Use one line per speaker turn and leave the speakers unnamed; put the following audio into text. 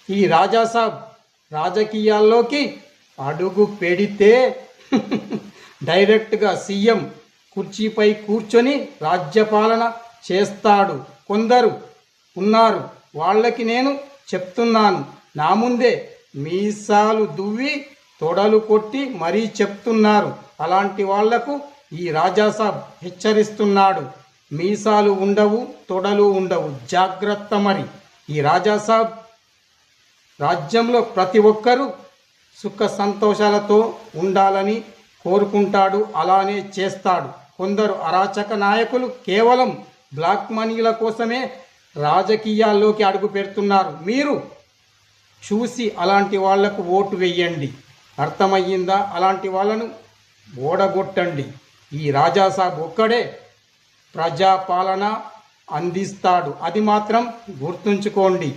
ఈ రాజాసాబ్ రాజకీయాల్లోకి అడుగు పెడితే డైరెక్ట్గా సీఎం కుర్చీపై కూర్చొని రాజ్యపాలన చేస్తాడు. కొందరు ఉన్నారు, వాళ్ళకి నేను చెప్తున్నాను. నా ముందే మీసాలు దువ్వి తొడలు కొట్టి మరీ చెప్తున్నారు. అలాంటి వాళ్లకు ఈ రాజాసాబ్ హెచ్చరిస్తున్నాడు. మీసాలు ఉండవు, తొడలు ఉండవు, జాగ్రత్త. మరి ఈ రాజాసాబ్ రాజ్యంలో ప్రతి ఒక్కరూ సుఖ సంతోషాలతో ఉండాలని కోరుకుంటాడు, అలానే చేస్తాడు. కొందరు అరాచక నాయకులు కేవలం బ్లాక్ మనీల కోసమే రాజకీయాల్లోకి అడుగు పెడుతున్నారు. మీరు చూసి అలాంటి వాళ్లకు ఓటు వేయండి. అర్థమయ్యిందా? అలాంటి వాళ్ళను ఓడగొట్టండి. ఈ రాజాసాబ్ ఒక్కడే ప్రజాపాలన అందిస్తాడు, అది మాత్రం గుర్తుంచుకోండి.